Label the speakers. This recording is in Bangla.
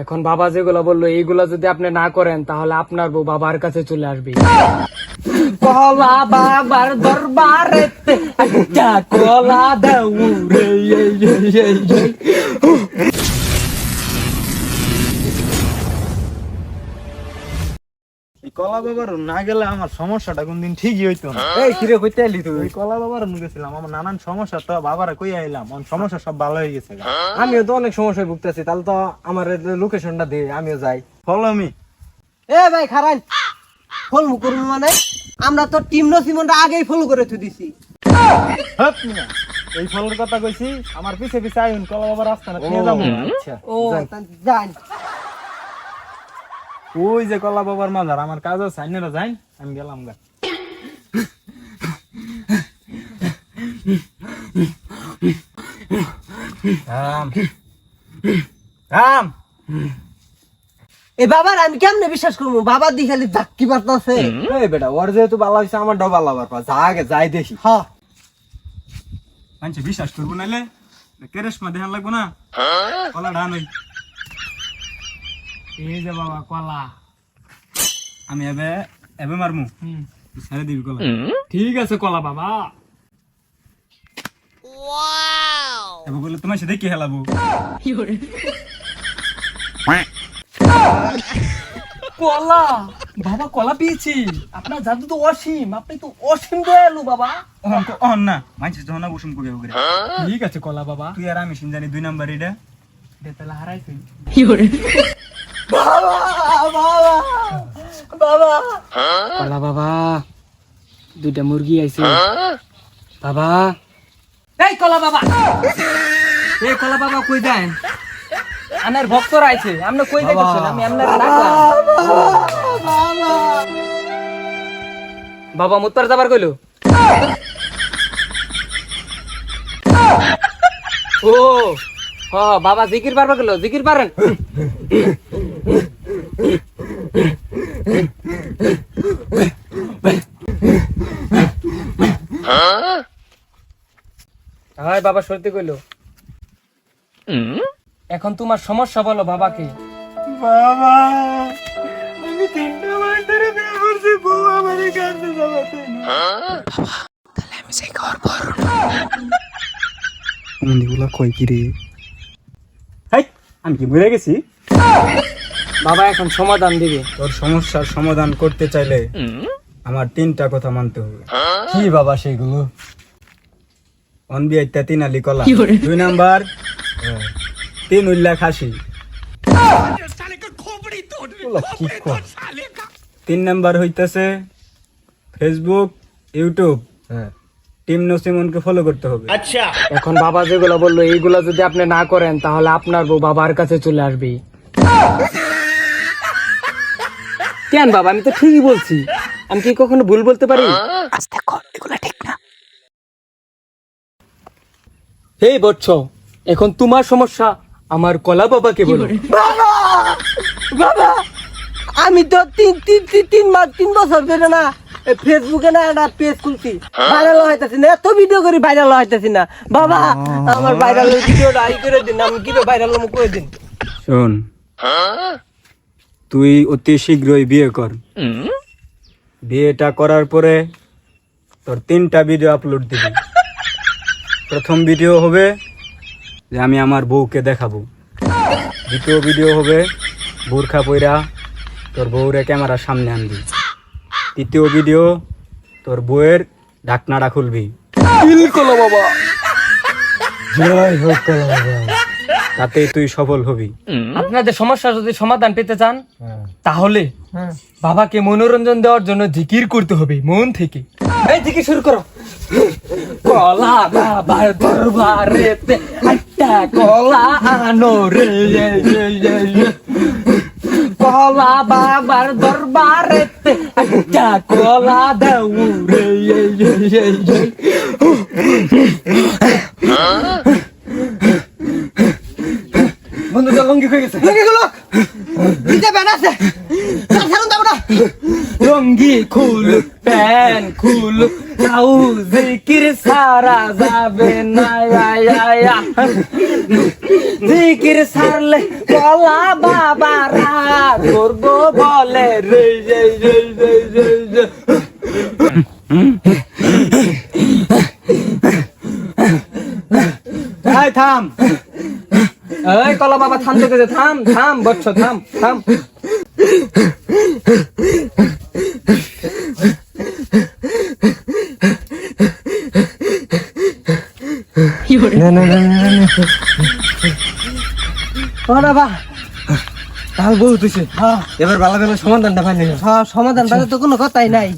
Speaker 1: এখন বাবা যেগুলো বললো এইগুলা যদি আপনি না করেন তাহলে আপনার বউ বাবার কাছে চলে আসবে। কলা বাবার দরবারেতে একটা কলা দাও রে।
Speaker 2: কলা বাবার না গেলে আমার সমস্যাটা কোনদিন ঠিকই হইতো না।
Speaker 1: এই কিরে কইতে এলি তুই?
Speaker 2: ওই কলা বাবার গেছিলাম, আমার নানান সমস্যা, তো বাবারা কই আইলাম, আমার সমস্যা সব ভালো হয়ে গেছে।
Speaker 1: আমিও তো অনেক সমস্যায় ভুগতেছি, তাহলে তো আমার লোকেশনটা দে, আমিও যাই।
Speaker 2: Follow me.
Speaker 3: এ ভাই খারান ফলো করবো মানে আমরা তো টিম নসিমনটা আগেই ফলো করে থু দিছি।
Speaker 2: এই ফলের কথা কইছি, আমার পিছে পিছে আইন, কলা বাবার রাস্তা না নিয়ে যাবো।
Speaker 1: আচ্ছা
Speaker 3: ও জান
Speaker 2: ওই যে কলা বাবার মাজার, আমার কাজ আছে, আইনেরা যাই, আমি গেলাম গা।
Speaker 3: এ বাবার আমি কেমনে বিশ্বাস করবো? বাবার দি খালি ধাক্কি পারতাছে।
Speaker 1: এই বেটা ওর যেহেতু ভালো হয়েছে আমার ডাও ভালো হবার পর যা আগে যাই দেখি।
Speaker 3: হ্যাঁ
Speaker 2: মানুষ বিশ্বাস করবো নাইলে কেরেশমা দেখান লাগবো না। কলা ধান ওই
Speaker 1: এই যে বাবা কলা,
Speaker 2: আমি এবে এবে মারমু, ছেড়ে দিবি কলা।
Speaker 1: ঠিক আছে কলা বাবা।
Speaker 2: এবে বলে তোমার সাথে কি হেলাবো?
Speaker 1: কলা বাবা, কলা পেয়েছি। আপনার জাদু তো অসীম, আপনি তো অসীম দয়ালু বাবা।
Speaker 2: অহন না মানুষ যখন না বসুম করে করে।
Speaker 1: ঠিক আছে কলা বাবা।
Speaker 2: তুই আর আমি জানি 2 নাম্বার এটা।
Speaker 1: তাহলে হারাইছি।
Speaker 3: বাবা বাবা
Speaker 1: কলা বাবা, দুইটা মুরগি আইছে বাবা। এই কলা বাবা, এই কলা বাবা কই দেন? আনার ভক্তরা আইছে, আপনি কই যাইতেছেন? আমি আপনার ডাকলাম। বাবা মুতপার যাবার কইলো। ও হ বাবা জিকির পারবা গেল, জিকির পারেন। হাই বাবা সত্যি কইলো। এখন তোমার সমস্যা বলো বাবাকে।
Speaker 2: বাবা আমি 3টা মাস ধরে বিয়ে করছি, বউ আমারে কাছে যাবাতে না। তাহলে আমি সেই ঘর করব না। মন্দিগুলা কই কি রে? হাই আমি কি ভুলে গেছি?
Speaker 1: বাবা এখন সমাধান দিবে।
Speaker 2: তোর সমস্যার সমাধান করতে চাইলে আমার 3টা কথা মানতে হবে।
Speaker 1: কি বাবা সেগুলো?
Speaker 2: অনবিয়াইতা 3 আলি কলা, 2 নাম্বার 3 উল্লাহ খাসি, 3 নাম্বার হইতাছে ফেসবুক ইউটিউব। টিম নসিমনকে ফলো করতে হবে।
Speaker 1: এখন বাবা যেগুলো বললো এইগুলা যদি আপনি না করেন তাহলে আপনার বউ বাবার কাছে চলে আসবে। কেন বাবা, আমি তো ঠিকই বলছি, আমি কি কখনো ভুল বলতে পারি? আস্তে কর, এগুলা ঠিক না। এই বৎস, এখন তোমার সমস্যা আমার কলা বাবাকে বলো।
Speaker 3: বাবা বাবা আমি তো 3 বছর ধরে না ফেসবুকে না একটা পেজ খুলছি, ভাইরাল হইতাছি না, এত ভিডিও করি ভাইরাল হইতাছি না। বাবা আমার ভাইরাল ভিডিওটা আই করে দিন, আমি কি ভাইরাল করে দিন।
Speaker 2: শোন, তুই অতি শীঘ্রই বিয়ে কর। বিয়েটা করার পরে তোর 3টা ভিডিও আপলোড দিবি। প্রথম ভিডিও হবে যে আমি আমার বউকে দেখাবো, দ্বিতীয় ভিডিও হবে বোরখা পইরা তোর বউরে ক্যামেরার সামনে আনবি, তৃতীয় ভিডিও তোর বউয়ের ঢাকনাটা খুলবি।
Speaker 1: বাবা
Speaker 2: জয় হোক কলা বাবা, তাতে তুই সফল হবি।
Speaker 1: আপনাদের সমস্যা যদি সমাধান পেতে চান তাহলে বাবাকে মনোরঞ্জন দেওয়ার জন্য জিকির করতে হবে মন থেকে। এই জিকির শুরু করো। কলা বাবার দরবারেতে একটা কলা আনো রে। কলা বাবার দরবারেতে একটা কলা দাও রে। বন্ধুটা লঙ্গি হয়ে গেছে
Speaker 3: এগুলো দিতে ব্যান আছে ছাড়ুন দাও না
Speaker 1: লঙ্গি খুল প্যান খুল তাও জিকির সারা যাবে না জিকির সারলে বলা বাবা রাত করবো বলে রে রে রে রে রে রে।
Speaker 2: এই থাম।
Speaker 1: এই কলা বাবা থাম তো গেছে থাম থাম বচ্চ থাম থাম
Speaker 3: ও বাবা
Speaker 1: তাহলে বহুত হয়েছে এবার ভালো ভালো সমাধানটা পাইনি
Speaker 3: সমাধান বাজে তো কোনো কথাই নাই